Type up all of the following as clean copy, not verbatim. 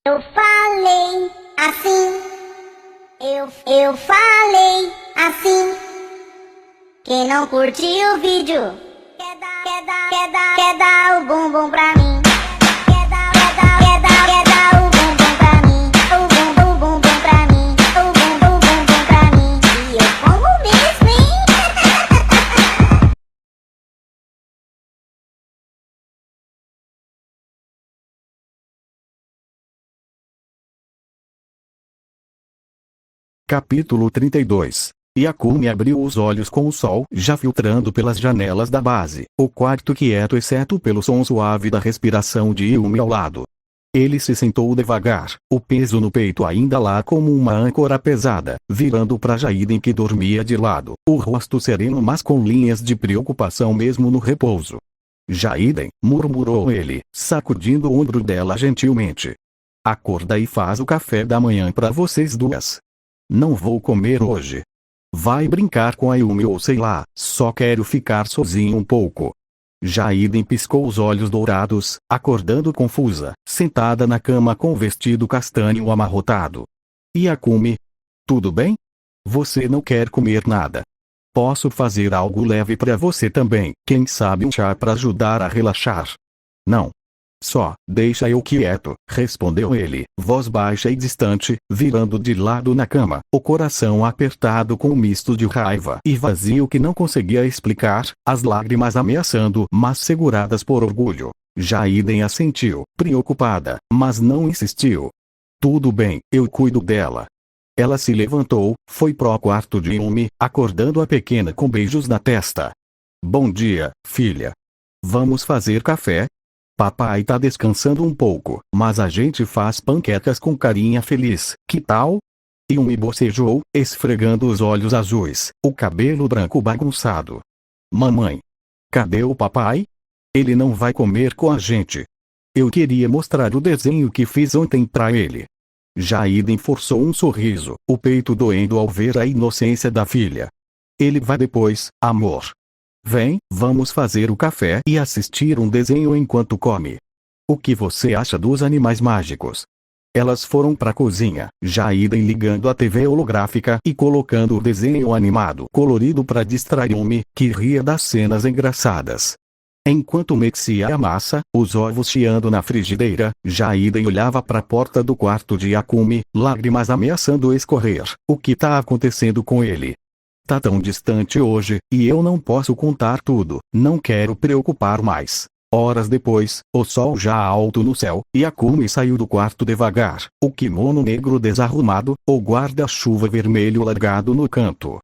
Eu falei assim, eu falei assim. Quem não curtiu o vídeo, quer dar o bumbum pra mim. Quer dar o bumbum pra mim. O bumbum pra mim. O bumbum pra mim. E eu como mesmo, hein? Capítulo 32. Yakumi abriu os olhos com o sol já filtrando pelas janelas da base, o quarto quieto exceto pelo som suave da respiração de Yumi ao lado. Ele se sentou devagar, o peso no peito ainda lá como uma âncora pesada, virando para Jaiden que dormia de lado, o rosto sereno mas com linhas de preocupação mesmo no repouso. Jaiden, murmurou ele, sacudindo o ombro dela gentilmente. Acorda e faz o café da manhã para vocês duas. Não vou comer hoje. Vai brincar com a Yumi ou sei lá, só quero ficar sozinho um pouco. Jaiden piscou os olhos dourados, acordando confusa, sentada na cama com o vestido castanho amarrotado. Yakumi? Tudo bem? Você não quer comer nada. Posso fazer algo leve para você também, quem sabe um chá para ajudar a relaxar. Não. Só, deixa eu quieto, respondeu ele, voz baixa e distante, virando de lado na cama, o coração apertado com um misto de raiva e vazio que não conseguia explicar, as lágrimas ameaçando mas seguradas por orgulho. Jaiden assentiu, preocupada, mas não insistiu. Tudo bem, eu cuido dela. Ela se levantou, foi pro quarto de Yumi, acordando a pequena com beijos na testa. Bom dia, filha. Vamos fazer café? Papai tá descansando um pouco, mas a gente faz panquecas com carinha feliz, que tal? Yumi bocejou, esfregando os olhos azuis, o cabelo branco bagunçado. Mamãe. Cadê o papai? Ele não vai comer com a gente. Eu queria mostrar o desenho que fiz ontem pra ele. Jaiden forçou um sorriso, o peito doendo ao ver a inocência da filha. Ele vai depois, amor. Vem, vamos fazer o café e assistir um desenho enquanto come. O que você acha dos animais mágicos? Elas foram pra cozinha, Jaiden ligando a TV holográfica e colocando o desenho animado colorido para distrair Yumi, que ria das cenas engraçadas. Enquanto mexia a massa, os ovos chiando na frigideira, Jaiden olhava para a porta do quarto de Yakumi, lágrimas ameaçando escorrer. O que tá acontecendo com ele? Tá tão distante hoje, e eu não posso contar tudo, não quero preocupar mais. Horas depois, o sol já alto no céu, Yakumi saiu do quarto devagar, o kimono negro desarrumado, o guarda-chuva vermelho largado no canto.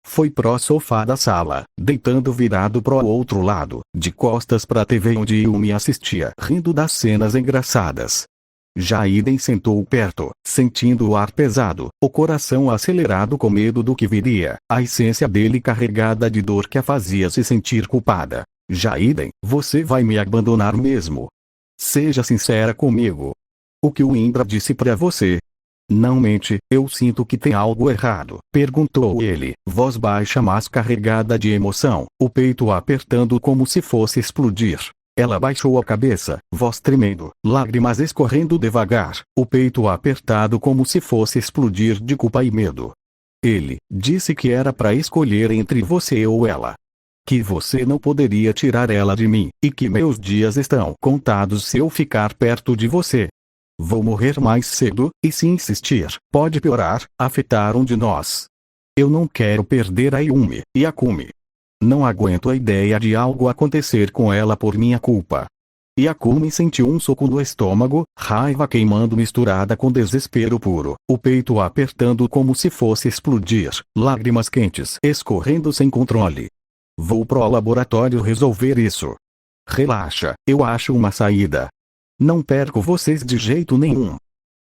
Foi pro sofá da sala, deitando virado pro outro lado, de costas pra TV onde Yumi assistia, rindo das cenas engraçadas. Jaiden sentou perto, sentindo o ar pesado, o coração acelerado com medo do que viria, a essência dele carregada de dor que a fazia se sentir culpada. Jaiden, você vai me abandonar mesmo? Seja sincera comigo. O que o Indra disse pra você? Não mente, eu sinto que tem algo errado, perguntou ele, voz baixa mas carregada de emoção, o peito apertando como se fosse explodir. Ela baixou a cabeça, voz tremendo, lágrimas escorrendo devagar, o peito apertado como se fosse explodir de culpa e medo. Ele disse que era para escolher entre você ou ela. Que você não poderia tirar ela de mim, e que meus dias estão contados se eu ficar perto de você. Vou morrer mais cedo, e se insistir, pode piorar, afetar um de nós. Eu não quero perder a Yumi, Yakumi. Não aguento a ideia de algo acontecer com ela por minha culpa. Yakumi sentiu um soco no estômago, raiva queimando misturada com desespero puro, o peito apertando como se fosse explodir, lágrimas quentes escorrendo sem controle. Vou pro laboratório resolver isso. Relaxa, eu acho uma saída. Não perco vocês de jeito nenhum.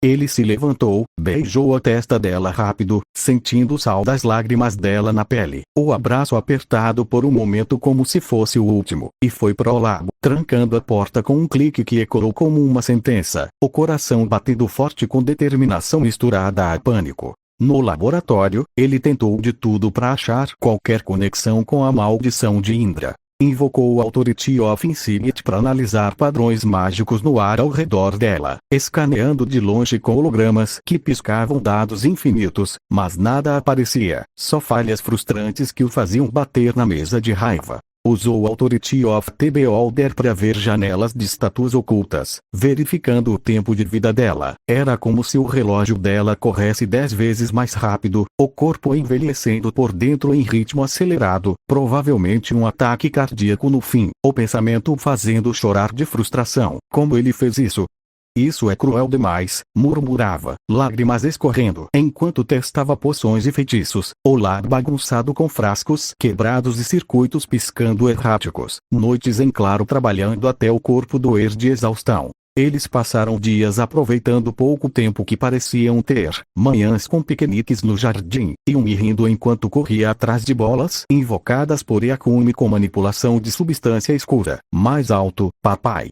Ele se levantou, beijou a testa dela rápido, sentindo o sal das lágrimas dela na pele, o abraço apertado por um momento como se fosse o último, e foi pro lado, trancando a porta com um clique que ecoou como uma sentença, o coração batendo forte com determinação misturada a pânico. No laboratório, ele tentou de tudo para achar qualquer conexão com a maldição de Indra. Invocou o Authority of Insight para analisar padrões mágicos no ar ao redor dela, escaneando de longe com hologramas que piscavam dados infinitos, mas nada aparecia, só falhas frustrantes que o faziam bater na mesa de raiva. Usou o Authority of the Beholder para ver janelas de estátuas ocultas, verificando o tempo de vida dela. Era como se o relógio dela corresse 10 vezes mais rápido, o corpo envelhecendo por dentro em ritmo acelerado, provavelmente um ataque cardíaco no fim, o pensamento o fazendo chorar de frustração. Como ele fez isso? Isso é cruel demais, murmurava, lágrimas escorrendo enquanto testava poções e feitiços, o lar bagunçado com frascos quebrados e circuitos piscando erráticos, noites em claro trabalhando até o corpo doer de exaustão. Eles passaram dias aproveitando o pouco tempo que pareciam ter, manhãs com piqueniques no jardim, e rindo enquanto corria atrás de bolas invocadas por Yakumi com manipulação de substância escura. Mais alto, papai.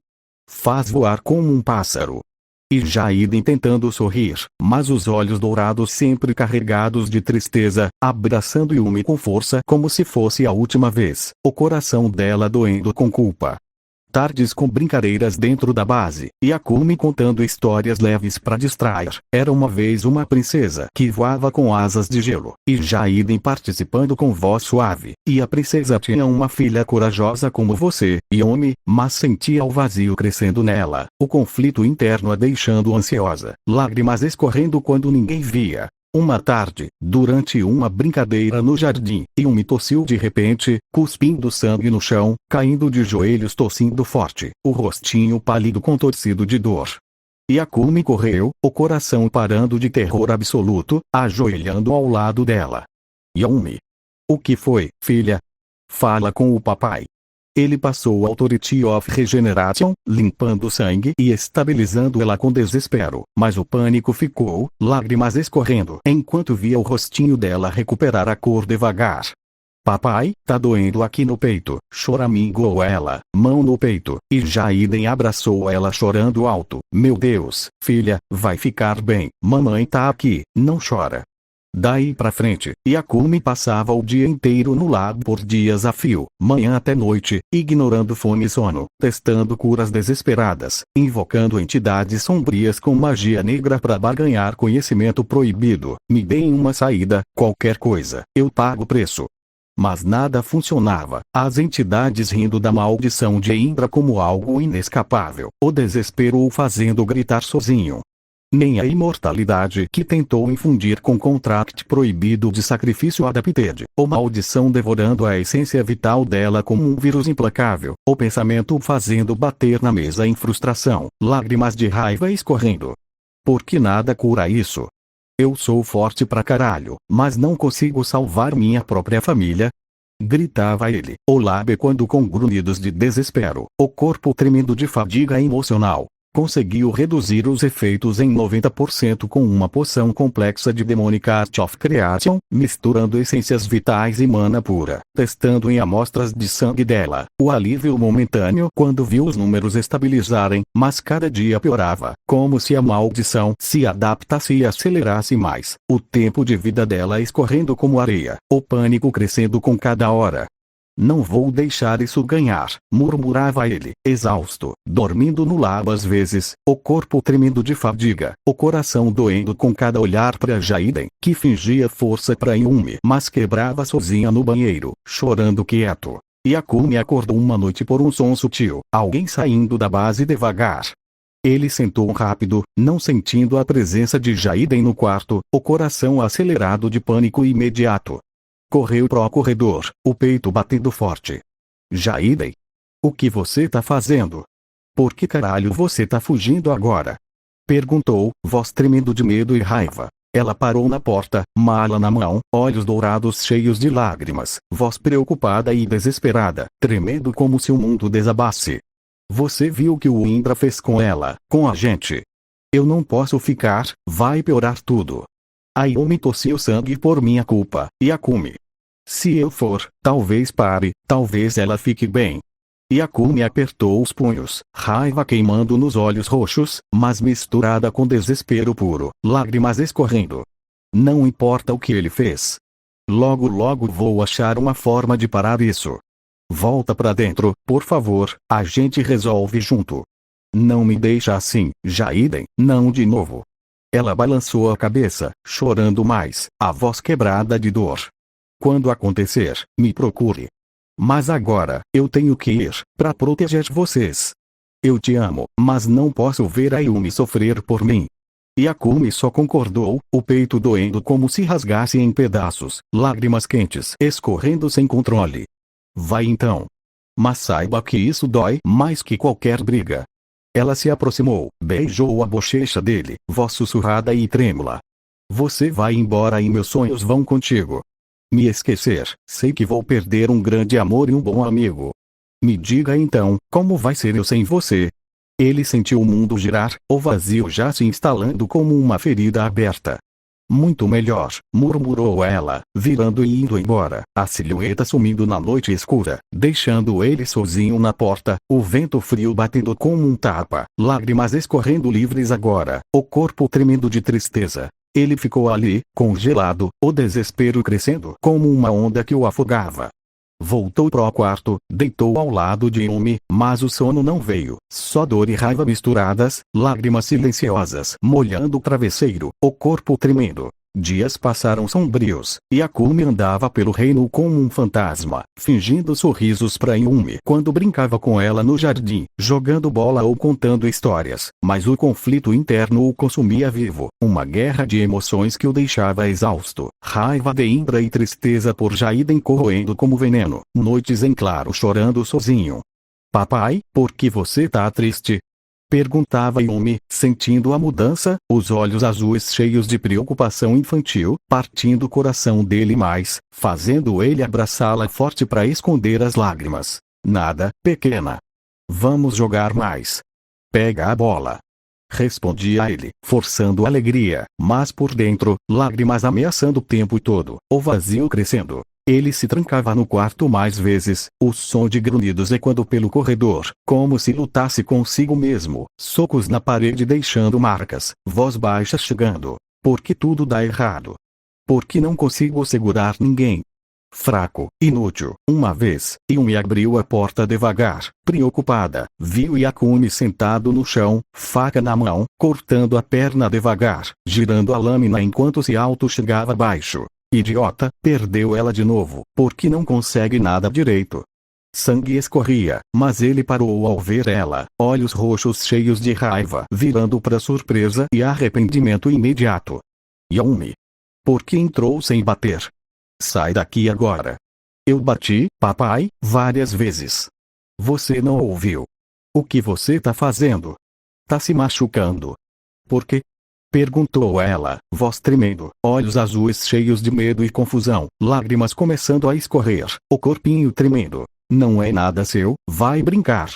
Faz voar como um pássaro. E Jaiden tentando sorrir, mas os olhos dourados sempre carregados de tristeza, abraçando Yumi com força como se fosse a última vez, o coração dela doendo com culpa. Tardes com brincadeiras dentro da base, e Yakumi contando histórias leves para distrair. Era uma vez uma princesa que voava com asas de gelo, e Jaiden participando com voz suave. E a princesa tinha uma filha corajosa como você, Yumi, mas sentia o vazio crescendo nela, o conflito interno a deixando ansiosa, lágrimas escorrendo quando ninguém via. Uma tarde, durante uma brincadeira no jardim, Yumi tossiu de repente, cuspindo sangue no chão, caindo de joelhos tossindo forte, o rostinho pálido contorcido de dor. Yakumi correu, o coração parando de terror absoluto, ajoelhando ao lado dela. Yumi. O que foi, filha? Fala com o papai. Ele passou o Authority of Regeneration, limpando o sangue e estabilizando ela com desespero, mas o pânico ficou, lágrimas escorrendo, enquanto via o rostinho dela recuperar a cor devagar. Papai, tá doendo aqui no peito, choramingou ela, mão no peito, e Jaiden abraçou ela chorando alto. Meu Deus, filha, vai ficar bem, mamãe tá aqui, não chora. Daí pra frente, Yakumi passava o dia inteiro no lab por dias a fio, manhã até noite, ignorando fome e sono, testando curas desesperadas, invocando entidades sombrias com magia negra para barganhar conhecimento proibido. Me deem uma saída, qualquer coisa, eu pago o preço. Mas nada funcionava, as entidades rindo da maldição de Indra como algo inescapável, o desespero o fazendo gritar sozinho. Nem a imortalidade que tentou infundir com contract proibido de sacrifício adapted, ou maldição devorando a essência vital dela como um vírus implacável, o pensamento o fazendo bater na mesa em frustração, lágrimas de raiva escorrendo. Por que nada cura isso? Eu sou forte pra caralho, mas não consigo salvar minha própria família? Gritava ele, o lábio quando com grunhidos de desespero, o corpo tremendo de fadiga emocional. Conseguiu reduzir os efeitos em 90% com uma poção complexa de Demonic Art of Creation, misturando essências vitais e mana pura, testando em amostras de sangue dela. O alívio momentâneo quando viu os números estabilizarem, mas cada dia piorava, como se a maldição se adaptasse e acelerasse mais. O tempo de vida dela escorrendo como areia, o pânico crescendo com cada hora. Não vou deixar isso ganhar, murmurava ele, exausto, dormindo no labo às vezes, o corpo tremendo de fadiga, o coração doendo com cada olhar para Jaiden, que fingia força para Yumi, mas quebrava sozinha no banheiro, chorando quieto. Yakumi acordou uma noite por um som sutil, alguém saindo da base devagar. Ele sentou rápido, não sentindo a presença de Jaiden no quarto, o coração acelerado de pânico imediato. Correu pro corredor, o peito batendo forte. Jaiden? O que você tá fazendo? Por que caralho você tá fugindo agora? Perguntou, voz tremendo de medo e raiva. Ela parou na porta, mala na mão, olhos dourados cheios de lágrimas, voz preocupada e desesperada, tremendo como se o mundo desabasse. Você viu o que o Indra fez com ela, com a gente? Eu não posso ficar, vai piorar tudo. Ayumi tossiu sangue por minha culpa, Yakumi. Se eu for, talvez pare, talvez ela fique bem. Yakumi apertou os punhos, raiva queimando nos olhos roxos, mas misturada com desespero puro, lágrimas escorrendo. Não importa o que ele fez. Logo logo vou achar uma forma de parar isso. Volta pra dentro, por favor, a gente resolve junto. Não me deixa assim, Jaiden, não de novo. Ela balançou a cabeça, chorando mais, a voz quebrada de dor. Quando acontecer, me procure. Mas agora, eu tenho que ir, pra proteger vocês. Eu te amo, mas não posso ver a Yumi sofrer por mim. Yakumi só concordou, o peito doendo como se rasgasse em pedaços, lágrimas quentes escorrendo sem controle. Vai então. Mas saiba que isso dói mais que qualquer briga. Ela se aproximou, beijou a bochecha dele, voz sussurrada e trêmula. Você vai embora e meus sonhos vão contigo. Me esquecer, sei que vou perder um grande amor e um bom amigo. Me diga então, como vai ser eu sem você? Ele sentiu o mundo girar, o vazio já se instalando como uma ferida aberta. Muito melhor, murmurou ela, virando e indo embora, a silhueta sumindo na noite escura, deixando ele sozinho na porta, o vento frio batendo como um tapa, lágrimas escorrendo livres agora, o corpo tremendo de tristeza. Ele ficou ali, congelado, o desespero crescendo como uma onda que o afogava. Voltou pro quarto, deitou ao lado de Yumi, mas o sono não veio, só dor e raiva misturadas, lágrimas silenciosas molhando o travesseiro, o corpo tremendo. Dias passaram sombrios, e Yakumi andava pelo reino como um fantasma, fingindo sorrisos pra Yumi quando brincava com ela no jardim, jogando bola ou contando histórias, mas o conflito interno o consumia vivo, uma guerra de emoções que o deixava exausto, raiva de Indra e tristeza por Jaiden corroendo como veneno, noites em claro chorando sozinho. Papai, por que você tá triste? Perguntava Yumi, sentindo a mudança, os olhos azuis cheios de preocupação infantil, partindo o coração dele mais, fazendo ele abraçá-la forte para esconder as lágrimas. Nada, pequena. Vamos jogar mais. Pega a bola. Respondia ele, forçando alegria, mas por dentro, lágrimas ameaçando o tempo todo, o vazio crescendo. Ele se trancava no quarto mais vezes, o som de grunhidos ecoando pelo corredor, como se lutasse consigo mesmo, socos na parede deixando marcas, voz baixa chegando. Por que tudo dá errado? Por que não consigo segurar ninguém? Fraco, inútil. Uma vez, Yumi abriu a porta devagar, preocupada, viu Yakumi sentado no chão, faca na mão, cortando a perna devagar, girando a lâmina enquanto se chegava baixo. Idiota, perdeu ela de novo, porque não consegue nada direito. Sangue escorria, mas ele parou ao ver ela, olhos roxos cheios de raiva, virando para surpresa e arrependimento imediato. Yumi. Por que entrou sem bater? Sai daqui agora. Eu bati, papai, várias vezes. Você não ouviu. O que você tá fazendo? Tá se machucando. Por quê? Perguntou ela, voz tremendo, olhos azuis cheios de medo e confusão, lágrimas começando a escorrer, o corpinho tremendo. Não é nada seu, vai brincar.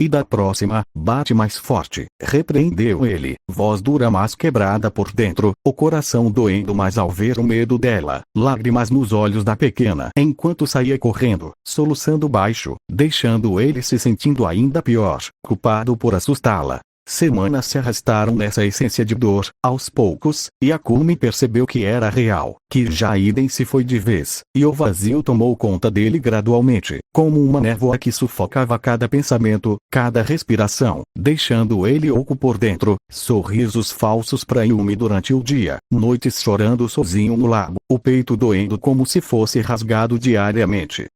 E da próxima, bate mais forte, repreendeu ele, voz dura mas quebrada por dentro, o coração doendo mais ao ver o medo dela, lágrimas nos olhos da pequena, enquanto saía correndo, soluçando baixo, deixando ele se sentindo ainda pior, culpado por assustá-la. Semanas se arrastaram nessa essência de dor, aos poucos, Yakumi percebeu que era real, que Jaiden se foi de vez, e o vazio tomou conta dele gradualmente, como uma névoa que sufocava cada pensamento, cada respiração, deixando ele oco por dentro, sorrisos falsos pra Yumi durante o dia, noites chorando sozinho no lago, o peito doendo como se fosse rasgado diariamente.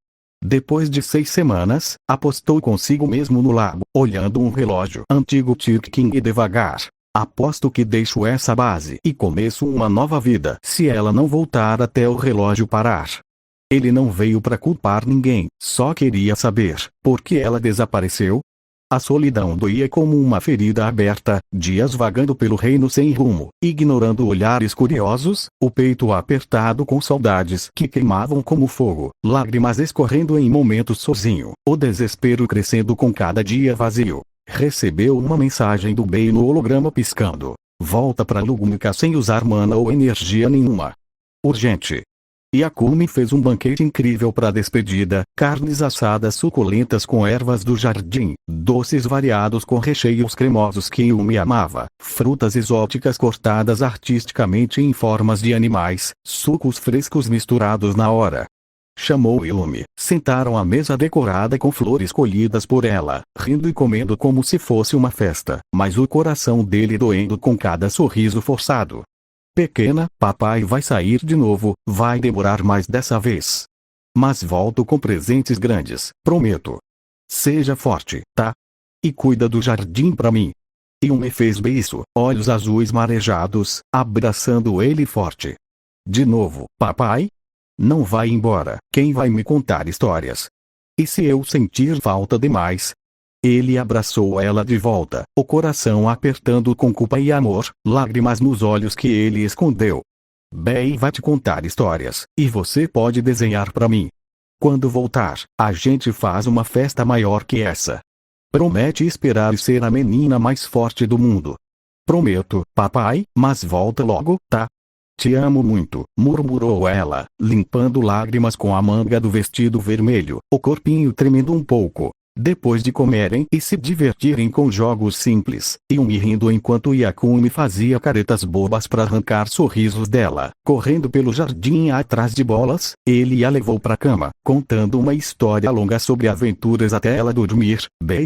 Depois de 6 semanas, apostou consigo mesmo no lago, olhando um relógio antigo ticking e devagar. Aposto que deixo essa base e começo uma nova vida se ela não voltar até o relógio parar. Ele não veio para culpar ninguém, só queria saber por que ela desapareceu. A solidão doía como uma ferida aberta, dias vagando pelo reino sem rumo, ignorando olhares curiosos, o peito apertado com saudades que queimavam como fogo, lágrimas escorrendo em momentos sozinho, o desespero crescendo com cada dia vazio. Recebeu uma mensagem do Bei no holograma piscando. Volta pra Lugnica sem usar mana ou energia nenhuma. Urgente. Yakumi fez um banquete incrível para a despedida, carnes assadas suculentas com ervas do jardim, doces variados com recheios cremosos que Yumi amava, frutas exóticas cortadas artisticamente em formas de animais, sucos frescos misturados na hora. Chamou Yumi, sentaram à mesa decorada com flores colhidas por ela, rindo e comendo como se fosse uma festa, mas o coração dele doendo com cada sorriso forçado. Pequena, papai vai sair de novo, vai demorar mais dessa vez. Mas volto com presentes grandes, prometo. Seja forte, tá? E cuida do jardim pra mim. Yumi fez beiço, olhos azuis marejados, abraçando ele forte. De novo, papai? Não vai embora, quem vai me contar histórias? E se eu sentir falta demais? Ele abraçou ela de volta, o coração apertando com culpa e amor, lágrimas nos olhos que ele escondeu. Bey vai te contar histórias, e você pode desenhar pra mim. Quando voltar, a gente faz uma festa maior que essa. Promete esperar e ser a menina mais forte do mundo. Prometo, papai, mas volta logo, tá? Te amo muito, murmurou ela, limpando lágrimas com a manga do vestido vermelho, o corpinho tremendo um pouco. Depois de comerem e se divertirem com jogos simples, Yumi rindo enquanto Yakumi fazia caretas bobas para arrancar sorrisos dela, correndo pelo jardim atrás de bolas, ele a levou para a cama, contando uma história longa sobre aventuras até ela dormir. Bem,